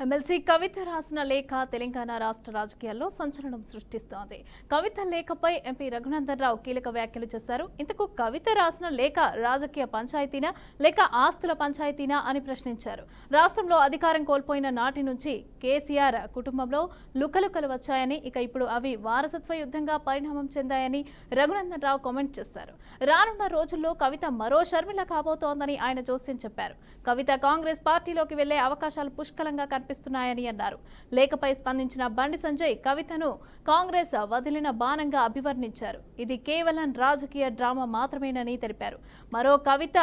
MLC కవిత రాసిన లేఖ తెలంగాణ రాష్ట్ర రాజకీయాల్లో సంచలనం సృష్టిస్తోంది. కవిత లేఖపై ఎంపీ రఘునందన్ రావు కీలక వ్యాఖ్యలు చేశారు. ఇంతకు కవిత రాసిన లేఖ రాజకీయ పంచాయతీనా లేక ఆస్తుల పంచాయతీనా అని ప్రశ్నించారు. రాష్ట్రంలో అధికారం కోల్పోయిన నాటి నుంచి కేసీఆర్ కుటుంబంలో లుకలుకలు వచ్చాయని, ఇక ఇప్పుడు అవి వారసత్వ యుద్ధంగా పరిణామం చెందాయని రఘునందన్ రావు కామెంట్ చేశారు. రానున్న రోజుల్లో కవిత మరో షర్మిల కాబోతోందని ఆయన జోస్యం చెప్పారు. కవిత కాంగ్రెస్ పార్టీలోకి వెళ్లే అవకాశాలు పుష్కలంగా కనిపిస్తున్నాయని అన్నారు. లేఖపై స్పందించిన బండి సంజయ్ కవితను కాంగ్రెస్ వదిలిన బాణంగా అభివర్ణించారు. ఇది కేవలం రాజకీయ డ్రామా మాత్రమేనని తెలిపారు. మరో కవిత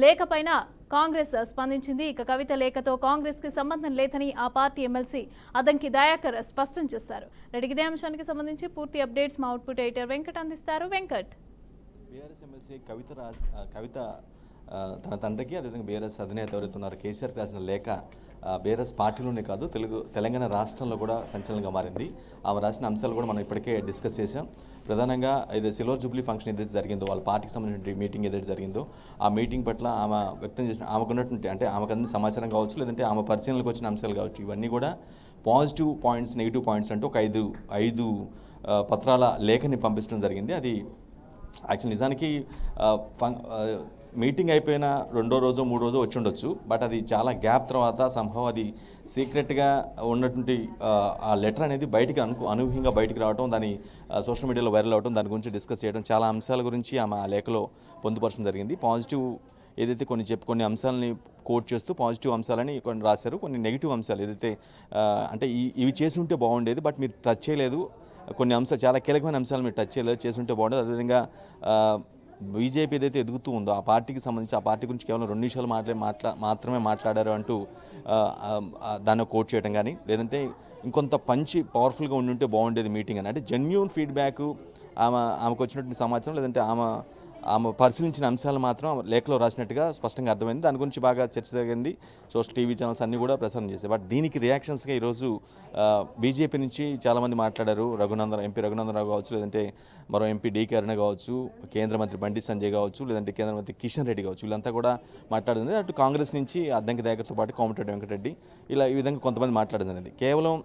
లేఖపైన కాంగ్రెస్ స్పందించింది. ఇక కవిత లేఖతో కాంగ్రెస్ కి సంబంధం లేదని ఆ పార్టీ ఎమ్మెల్సీ అద్దంకి దయాకర్ స్పష్టం చేశారు. ఇదే అంశానికి సంబంధించి పూర్తి అప్డేట్స్ మా అవుట్పుట్ ఎడిటర్ వెంకట్ అందిస్తారు. వెంకట్, బీఆర్ఎస్ ఎమ్మెల్సీ కవిత తన తండ్రికి, అదేవిధంగా బీఆర్ఎస్ అధినేత ఎవరైతే ఉన్నారో కేసీఆర్ రాసిన లేఖ బీఆర్ఎస్ పార్టీలోనే కాదు తెలంగాణ రాష్ట్రంలో కూడా సంచలనంగా మారింది. ఆమె రాసిన అంశాలు కూడా మనం ఇప్పటికే డిస్కస్ చేసాం. ప్రధానంగా ఇది సిల్వర్ జూబ్లీ ఫంక్షన్ ఏదైతే జరిగిందో, వాళ్ళ పార్టీకి సంబంధించిన మీటింగ్ ఏదైతే జరిగిందో ఆ మీటింగ్ పట్ల ఆమె వ్యక్తం చేసిన ఆమెకున్నటువంటి అంటే ఆమెకు అందిన సమాచారం కావచ్చు, లేదంటే ఆమె పరిశీలనకు వచ్చిన అంశాలు కావచ్చు, ఇవన్నీ కూడా పాజిటివ్ పాయింట్స్, నెగిటివ్ పాయింట్స్ అంటూ ఒక ఐదు పత్రాల లేఖని పంపించడం జరిగింది. అది యాక్చువల్ నిజానికి మీటింగ్ అయిపోయిన రెండో రోజో మూడో రోజో వచ్చి ఉండొచ్చు. బట్ అది చాలా గ్యాప్ తర్వాత సంభవం అది సీక్రెట్గా ఉన్నటువంటి ఆ లెటర్ అనేది బయటికి అనూహ్యంగా బయటికి రావడం, దాని సోషల్ మీడియాలో వైరల్ అవడం, దాని గురించి డిస్కస్ చేయడం, చాలా అంశాల గురించి ఆమె ఆ లేఖలో పొందుపరచడం జరిగింది. పాజిటివ్ ఏదైతే కొన్ని అంశాలని కోట్ చేస్తూ పాజిటివ్ అంశాలని కొన్ని రాశారు. కొన్ని నెగిటివ్ అంశాలు ఏదైతే అంటే ఇవి చేసి ఉంటే బాగుండేది, బట్ మీరు టచ్ చేయలేదు, కొన్ని అంశాలు చాలా కీలకమైన అంశాలు మీరు టచ్ చేయలేదు, చేసి ఉంటే బాగుండేది. అదేవిధంగా బీజేపీ ఏదైతే ఎదుగుతూ ఉందో ఆ పార్టీకి సంబంధించి ఆ పార్టీ గురించి కేవలం 2 నిమిషాలు మాత్రమే మాట్లాడారు అంటూ దాన్ని కోట్ చేయడం కానీ, లేదంటే ఇంకొంత పవర్ఫుల్గా ఉంటే బాగుండేది మీటింగ్ అని, అంటే జెన్యూన్ ఫీడ్బ్యాక్ ఆమెకు వచ్చినటువంటి సమాచారం, లేదంటే ఆమె పరిశీలించిన అంశాలు మాత్రం లేఖలో రాసినట్టుగా స్పష్టంగా అర్థమైంది. దాని గురించి బాగా చర్చ జరిగింది. సోషల్ టీవీ ఛానల్స్ అన్నీ కూడా ప్రసారం చేశాయి. బట్ దీనికి రియాక్షన్స్గా ఈరోజు బీజేపీ నుంచి చాలామంది మాట్లాడారు. ఎంపీ రఘునందన్ రావు కావచ్చు, లేదంటే మరో ఎంపీ డీకే అరుణ కావచ్చు, కేంద్ర మంత్రి బండి సంజయ్ కావచ్చు, లేదంటే కేంద్ర మంత్రి కిషన్ రెడ్డి కావచ్చు, వీళ్ళంతా కూడా మాట్లాడింది. అటు కాంగ్రెస్ నుంచి అద్దంకి దయాకర్తో పాటు కోమటిరెడ్డి వెంకటరెడ్డి, ఇలా ఈ విధంగా కొంతమంది మాట్లాడింది. కేవలం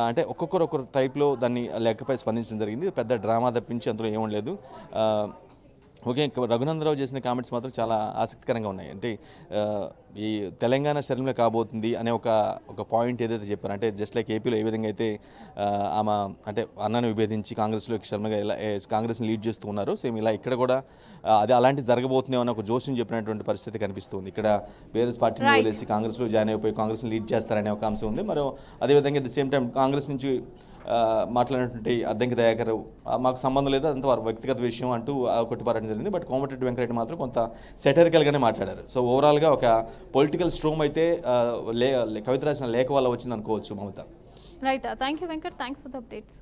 అంటే ఒక్కొక్కరు టైప్లో దాన్ని లేఖపై స్పందించడం జరిగింది. పెద్ద డ్రామా తప్పించి అందులో ఏమీ ఓకే. రఘునందరావు చేసిన కామెంట్స్ మాత్రం చాలా ఆసక్తికరంగా ఉన్నాయి. అంటే ఈ తెలంగాణ శర్మిల కాబోతుంది అనే ఒక పాయింట్ ఏదైతే చెప్పారు, అంటే జస్ట్ లైక్ ఏపీలో ఏ విధంగా అయితే ఆమె అంటే అన్నను విభేదించి కాంగ్రెస్లోకి శర్మగా ఇలా కాంగ్రెస్ని లీడ్ చేస్తూ ఉన్నారు, సేమ్ ఇలా ఇక్కడ కూడా అది అలాంటిది జరగబోతుందేమో అని ఒక జోష్యం చెప్పినటువంటి పరిస్థితి కనిపిస్తుంది. ఇక్కడ బీఆర్ఎస్ పార్టీని వదిలేసి కాంగ్రెస్లో జాయిన్ అయిపోయి కాంగ్రెస్ని లీడ్ చేస్తారనే ఒక అంశం ఉంది. మరో అదేవిధంగా at the same time Congress నుంచి మాట్లాడినటువంటి అద్దంకి దయాకర్ మాకు సంబంధం లేదు, అదంతా వారి వ్యక్తిగత విషయం అంటూ కొట్టిపారడం జరిగింది. బట్ కోమటిరెడ్డి వెంకటరెడ్డి మాత్రం కొంత సెటరికల్గానే మాట్లాడారు. సో ఓవరాల్గా ఒక పొలిటికల్ స్ట్రోమ్ అయితే కవిత రాసిన లేఖ వల్ల వచ్చింది అనుకోవచ్చు. Mamata, right. Thank you Venkat, thanks for the updates.